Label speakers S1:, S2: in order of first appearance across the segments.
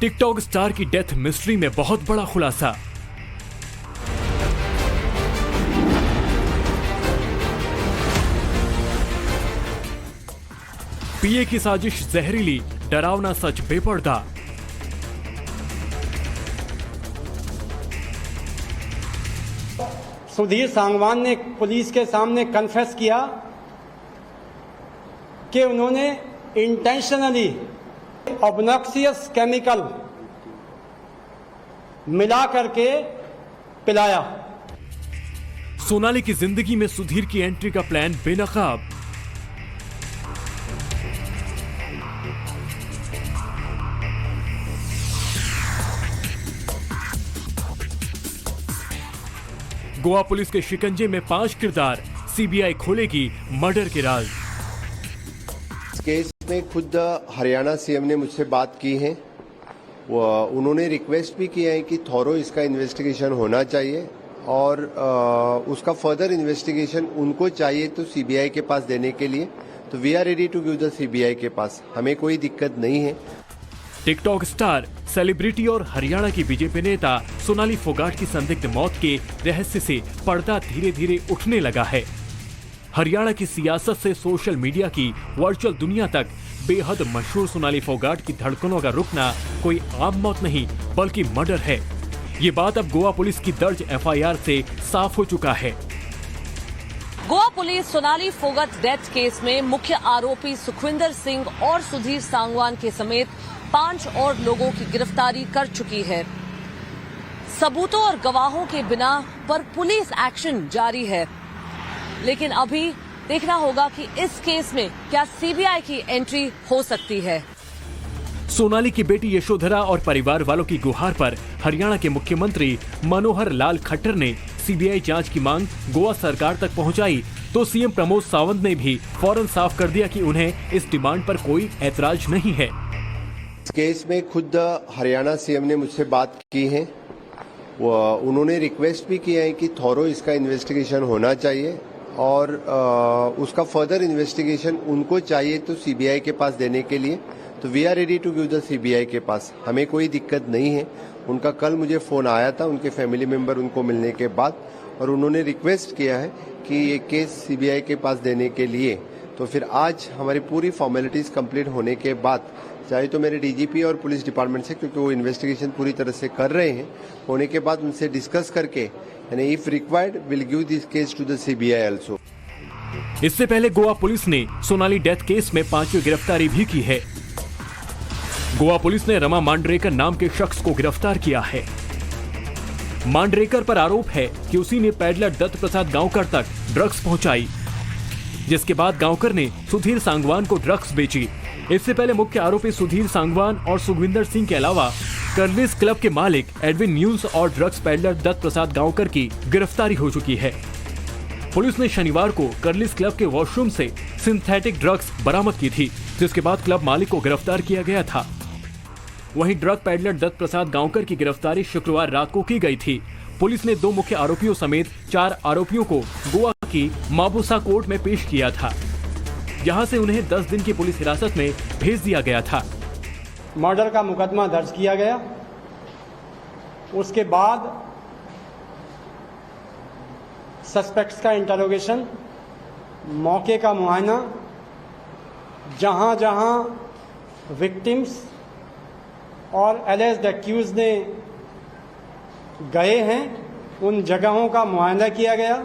S1: TikTok star की death mystery में बहुत बड़ा खुलासा। पीए की साजिश जहरीली, डरावना सच बेपर्दा।
S2: सुधीर सांगवान ने पुलिस के सामने कन्फेस किया कि उन्होंने इंटेंशनली ऑब्नॉक्सियस केमिकल मिला करके पिलाया।
S1: सोनाली की जिंदगी में सुधीर की एंट्री का प्लान बेनकाब। गोवा पुलिस के शिकंजे में 5 किरदार, सीबीआई खोलेगी मर्डर के राज।
S3: इस केस में खुद हरियाणा सीएम ने मुझसे बात की है। उन्होंने रिक्वेस्ट भी किया है कि थॉरो इसका इन्वेस्टिगेशन होना चाहिए और उसका फर्दर इन्वेस्टिगेशन उनको चाहिए तो सीबीआई के पास देने के लिए। तो we are ready to give the CBI के पास, हमें कोई दिक्कत नहीं है।
S1: टिकटॉक स्टार, सेलिब्रिटी और हरियाणा की बीजेपी नेता सोनाली फोगाट की संदिग्ध मौत के रहस्य से पर्दा धीरे धीरे उठने लगा है। हरियाणा की सियासत से सोशल मीडिया की वर्चुअल दुनिया तक बेहद मशहूर सोनाली फोगाट की धड़कनों का रुकना कोई आम मौत नहीं बल्कि मर्डर है। ये बात अब गोवा पुलिस की दर्ज एफआईआर से साफ हो चुका है।
S4: Goa police Sonali Phogat death case में मुख्य आरोपी सुखविंदर सिंह और सुधीर सांगवान के समेत 5 और लोगों की गिरफ्तारी कर चुकी है। सबूतों और गवाहों के बिना पर पुलिस एक्शन जारी है, लेकिन अभी देखना होगा कि इस केस में क्या सीबीआई की एंट्री हो सकती है।
S1: सोनाली की बेटी यशोधरा और परिवार वालों की गुहार पर हरियाणा के मुख्यमंत्री मनोहर लाल खट्टर ने सीबीआई जांच की मांग गोवा सरकार तक पहुंचाई, तो सीएम प्रमोद सावंत ने भी फौरन साफ कर दिया कि उन्हें इस डिमांड पर कोई ऐतराज नहीं है।
S3: इस केस में खुद हरियाणा सीएम ने मुझसे बात की है। उन्होंने रिक्वेस्ट भी किया है कि थॉरो इसका इन्वेस्टिगेशन होना चाहिए और उसका फर्दर इन्वेस्टिगेशन उनको चाहिए तो सीबीआई के पास देने के लिए। तो we are ready to give the CBI के पास, हमें कोई दिक्कत नहीं है। उनका कल मुझे फोन आया था, उनके फैमिली मेंबर उनको मिलने के बाद, और उन्होंने रिक्वेस्ट किया है कि ये केस सीबीआई के पास देने के लिए। तो फिर आज हमारी पूरी फॉर्मेलिटीज कंप्लीट होने के बाद, चाहे तो मेरे डीजीपी और पुलिस डिपार्टमेंट से, क्योंकि वो इन्वेस्टिगेशन पूरी तरह से कर रहे हैं, होने के बाद उनसे डिस्कस करके यानी if required will give this case to the CBI also.
S1: इससे पहले गोवा पुलिस ने सोनाली डेथ केस में 5वीं गिरफ्तारी भी की है। गोवा पुलिस ने रमा मांडरेकर नाम के शख्स को गिरफ्तार किया है। मांडरेकर पर आरोप है कि उसी ने पैडलर दत्त प्रसाद गांवकर तक ड्रग्स पहुंचाई, जिसके बाद गांवकर ने सुधीर सांगवान को ड्रग्स बेची। इससे पहले मुख्य आरोपी सुधीर सांगवान और सुखविंदर सिंह के अलावा कर्लिस क्लब के मालिक एडविन न्यूज और ड्रग्स पैडलर दत्त प्रसाद गांवकर की गिरफ्तारी हो चुकी है। पुलिस ने शनिवार को कर्लिस क्लब के वॉशरूम से सिंथेटिक ड्रग्स बरामद की थी, जिसके बाद क्लब मालिक को गिरफ्तार किया गया था। वहीं ड्रग पैडलर दत्त प्रसाद गांवकर की गिरफ्तारी शुक्रवार रात को की गई थी। पुलिस ने 2 मुख्य आरोपियों समेत 4 आरोपियों को गोवा की माबूसा कोर्ट में पेश किया था, जहां से उन्हें 10 दिन की पुलिस हिरासत में भेज दिया गया था।
S2: मर्डर का मुकदमा दर्ज किया गया। उसके बाद सस्पेक्ट्स का इंटरोगेशन, मौके का मुआयना, जहां जहां विक्टिम्स और एलिज्ड एक्यूज ने गए हैं उन जगहों का मुआयना किया गया।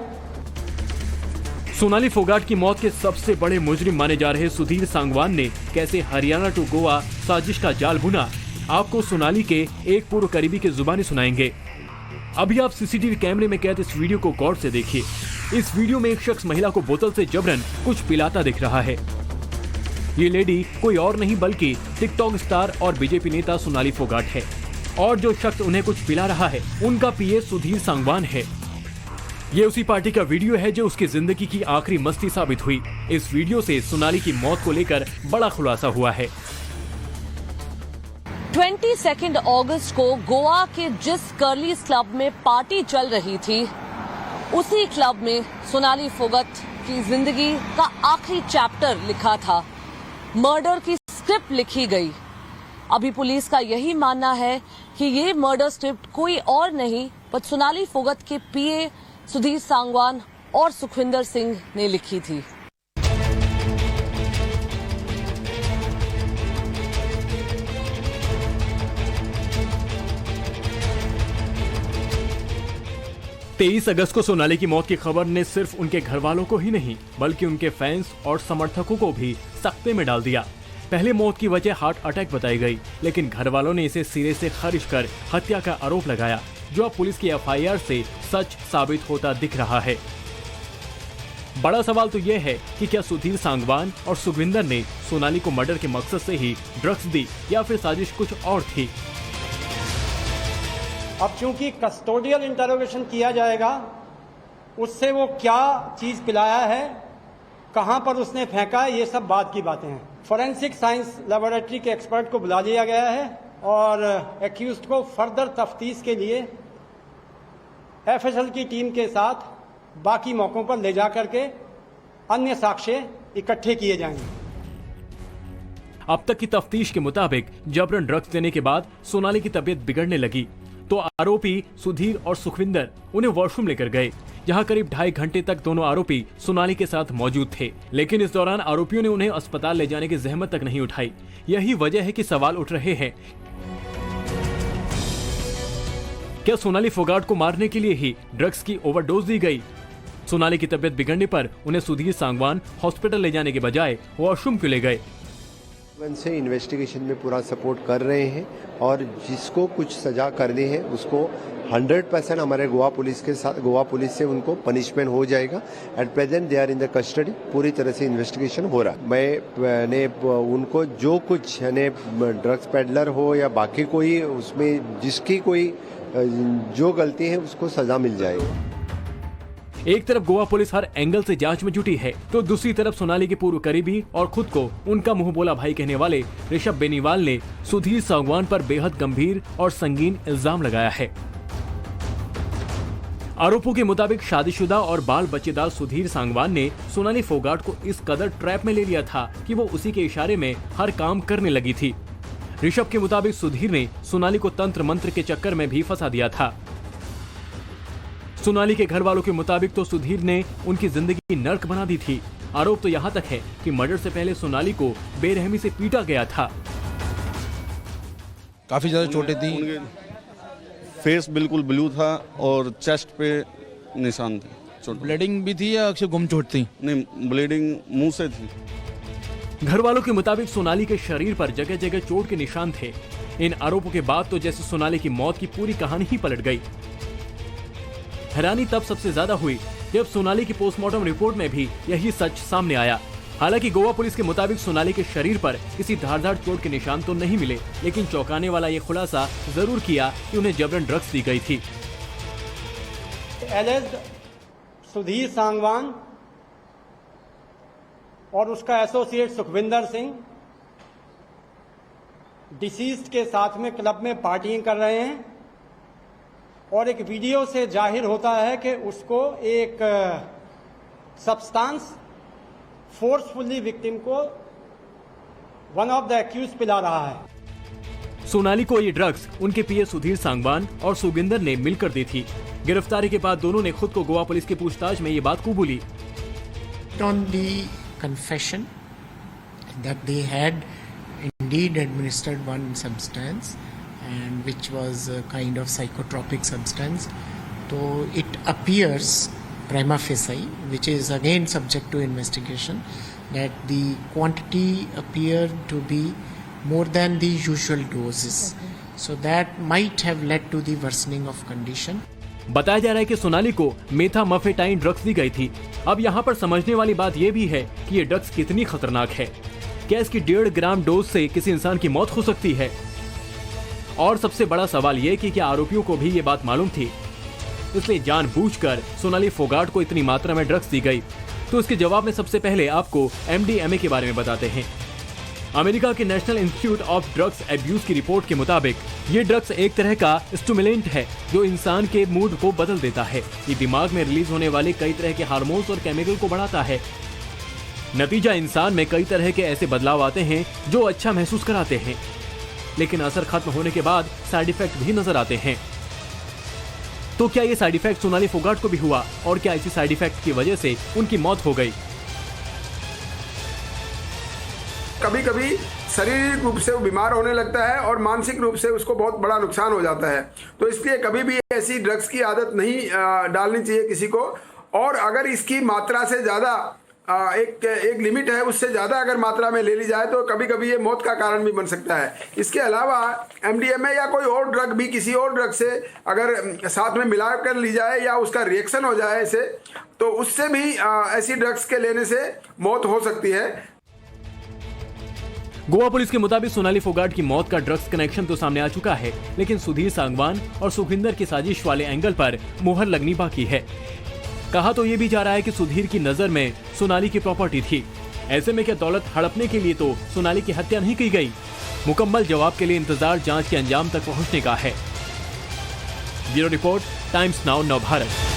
S1: सोनाली फोगाट की मौत के सबसे बड़े मुजरिम माने जा रहे सुधीर सांगवान ने कैसे हरियाणा टू गोवा साजिश का जाल बुना, आपको सोनाली के एक पूर्व करीबी की जुबानी सुनाएंगे। अभी आप सीसीटीवी कैमरे में कैद इस वीडियो को गौर से देखिए। इस वीडियो में एक शख्स महिला को बोतल से जबरन कुछ पिलाता दिख रहा है। ये लेडी कोई और नहीं बल्कि टिकटॉक स्टार और बीजेपी नेता सोनाली फोगाट है, और जो शख्स उन्हें कुछ पिला रहा है उनका पीए सुधीर सांगवान है। ये उसी पार्टी का वीडियो है जो उसकी जिंदगी की आखिरी मस्ती साबित हुई। इस वीडियो से सोनाली की मौत को लेकर बड़ा खुलासा हुआ है।
S4: 22 अगस्त को गोवा के जिस कर्लिस क्लब में पार्टी चल रही थी, उसी क्लब में सोनाली फोगाट की जिंदगी का आखिरी चैप्टर लिखा था। मर्डर की स्क्रिप्ट लिखी गई। अभी पुलिस का यही मानना है कि ये मर्डर स्क्रिप्ट कोई और नहीं पर सोनाली फोगत के पीए सुधीर सांगवान और सुखविंदर सिंह ने लिखी थी।
S1: तेईस अगस्त को सोनाली की मौत की खबर ने सिर्फ उनके घर वालों को ही नहीं बल्कि उनके फैंस और समर्थकों को भी सख्ते में डाल दिया। पहले मौत की वजह हार्ट अटैक बताई गई, लेकिन घर वालों ने इसे सिरे से खारिज कर हत्या का आरोप लगाया, जो अब पुलिस की एफआईआर से सच साबित होता दिख रहा है। बड़ा सवाल तो यह है कि क्या सुधीर सांगवान और सुखविंदर ने सोनाली को मर्डर के मकसद से ही ड्रग्स दी या फिर साजिश कुछ और थी।
S2: अब चूंकि कस्टोडियल इंटरोगेशन किया जाएगा, उससे वो क्या चीज पिलाया है, कहां पर उसने फेंका है, ये सब बाद की बातें हैं। फोरेंसिक साइंस लेबोरेटरी के एक्सपर्ट को बुला लिया गया है और एक्यूज्ड को फर्दर तफ्तीश के लिए एफएसएल की टीम के साथ बाकी मौकों पर ले जा करके अन्य साक्ष्य इकट्ठे किए जाएंगे।
S1: अब तक की तफ्तीश के मुताबिक जबरन ड्रग्स देने के बाद सोनाली की तबीयत बिगड़ने लगी तो आरोपी सुधीर और सुखविंदर उन्हें वॉशरूम लेकर गए, जहां करीब 2.5 घंटे तक दोनों आरोपी सोनाली के साथ मौजूद थे। लेकिन इस दौरान आरोपियों ने उन्हें अस्पताल ले जाने की जहमत तक नहीं उठाई। यही वजह है कि सवाल उठ रहे हैं, क्या सोनाली फोगाट को मारने के लिए ही ड्रग्स की ओवरडोज दी गई? सोनाली की तबीयत बिगड़ने पर उन्हें सुधीर सांगवान हॉस्पिटल ले जाने के बजाय वॉशरूम क्यों ले गए?
S3: से इन्वेस्टिगेशन में पूरा सपोर्ट कर रहे हैं और जिसको कुछ सजा करनी है उसको 100% हमारे गोवा पुलिस से उनको पनिशमेंट हो जाएगा। At present they are in the custody. पूरी तरह से इन्वेस्टिगेशन हो रहा है। मैंने उनको जो कुछ यानी ड्रग्स पेडलर हो या बाकी कोई उसमें जिसकी कोई जो गलती है उसको सजा मिल जाएगी।
S1: एक तरफ गोवा पुलिस हर एंगल से जांच में जुटी है तो दूसरी तरफ सोनाली के पूर्व करीबी और खुद को उनका मुंह बोला भाई कहने वाले ऋषभ बेनीवाल ने सुधीर सांगवान पर बेहद गंभीर और संगीन इल्जाम लगाया है। आरोपों के मुताबिक शादीशुदा और बाल बच्चेदार सुधीर सांगवान ने सोनाली फोगाट को इस कदर ट्रैप में ले लिया था कि वो उसी के इशारे में हर काम करने लगी थी। ऋषभ के मुताबिक सुधीर ने सोनाली को तंत्र मंत्र के चक्कर में भी फंसा दिया था। सोनाली के घर वालों के मुताबिक तो सुधीर ने उनकी जिंदगी नर्क बना दी थी। आरोप तो यहाँ तक है कि मर्डर से पहले सोनाली को बेरहमी से पीटा गया था।
S5: काफी ज्यादा चोटें थी,
S6: उनके फेस बिल्कुल ब्लू था और चेस्ट पे निशान थे।
S5: ब्लीडिंग भी थी या अक्सर गुम चोट थी?
S6: नहीं, ब्लीडिंग मुंह से थी।
S1: घर वालों के मुताबिक सोनाली के शरीर पर जगह जगह चोट के निशान थे। इन आरोपों के बाद तो जैसे सोनाली की मौत की पूरी कहानी ही पलट गई। हैरानी तब सबसे ज्यादा हुई जब सोनाली की पोस्टमार्टम रिपोर्ट में भी यही सच सामने आया। हालांकि गोवा पुलिस के मुताबिक सोनाली के शरीर पर किसी धारदार चोट के निशान तो नहीं मिले, लेकिन चौंकाने वाला ये खुलासा जरूर किया कि उन्हें जबरन ड्रग्स दी गई थी।
S2: एलिज्ड सुधीर सांगवान और उसका एसोसिएट सुखविंदर सिंह डिसीज्ड के साथ में क्लब में पार्टियां कर रहे हैं और एक वीडियो से जाहिर होता है कि उसको एक सब्सटेंस फोर्सफुली विक्टिम को वन ऑफ द एक्यूज पिला रहा है।
S1: सोनाली को ये ड्रग्स उनके पीए सुधीर सांगवान और सुखविंदर ने मिलकर दी थी। गिरफ्तारी के बाद दोनों ने खुद को गोवा पुलिस की पूछताछ में ये बात कबूली।
S7: On the confession that they had indeed administered one substance and which was a kind of psychotropic substance, so it appears prima facie, which is again subject to investigation, that the quantity appeared to be more than the usual doses, so that might have led to the worsening of condition.
S1: बताया जा रहा है कि सोनाली को मेथामफेटाइन drugs दी गई थी। अब यहाँ पर समझने वाली बात यह भी है कि ये ड्रग्स कितनी खतरनाक है। क्या इसकी 1.5 ग्राम डोज से किसी इंसान की मौत हो सकती है? और सबसे बड़ा सवाल ये कि क्या आरोपियों को भी ये बात मालूम थी, इसलिए जानबूझकर सोनाली फोगाट को इतनी मात्रा में ड्रग्स दी गई? तो इसके जवाब में सबसे पहले आपको MDMA के बारे में बताते हैं। अमेरिका के national institute of drugs abuse की रिपोर्ट के मुताबिक ये ड्रग्स एक तरह का स्टिमुलेंट है जो इंसान के मूड को बदल देता है। ये दिमाग में रिलीज होने वाले कई तरह के हार्मोन्स और केमिकल को बढ़ाता है। नतीजा इंसान में कई तरह के ऐसे बदलाव आते हैं जो अच्छा महसूस कराते हैं। लेकिन असर खत्म होने के बाद साइड इफेक्ट भी नजर आते हैं। तो क्या ये साइड इफेक्ट सोनाली फोगाट को भी हुआ और क्या इसी साइड इफेक्ट की वजह से उनकी मौत हो गई?
S8: कभी कभी शारीरिक रूप से वो बीमार होने लगता है और मानसिक रूप से उसको बहुत बड़ा नुकसान हो जाता है। तो इसलिए कभी भी ऐसी ड्रग्स की आदत नहीं डालनी चाहिए किसी को। और अगर इसकी मात्रा से ज़्यादा एक लिमिट है, उससे ज़्यादा अगर मात्रा में ले ली जाए तो कभी कभी ये मौत का कारण भी बन सकता है। इसके अलावा MDMA या कोई और ड्रग भी किसी और ड्रग से अगर साथ में मिला कर ली जाए या उसका रिएक्शन हो जाए इसे, तो उससे भी ऐसी ड्रग्स के लेने से मौत हो सकती है।
S1: गोवा पुलिस के मुताबिक सोनाली फोगाट की मौत का ड्रग्स कनेक्शन तो सामने आ चुका है, लेकिन सुधीर सांगवान और सुखविंदर की साजिश वाले एंगल पर मुहर लगनी बाकी है। कहा तो ये भी जा रहा है कि सुधीर की नजर में सोनाली की प्रॉपर्टी थी। ऐसे में क्या दौलत हड़पने के लिए तो सोनाली की हत्या नहीं की गई? मुकम्मल जवाब के लिए इंतजार जांच के अंजाम तक पहुंचने का है। ब्यूरो रिपोर्ट, टाइम्स नाउ नव भारत।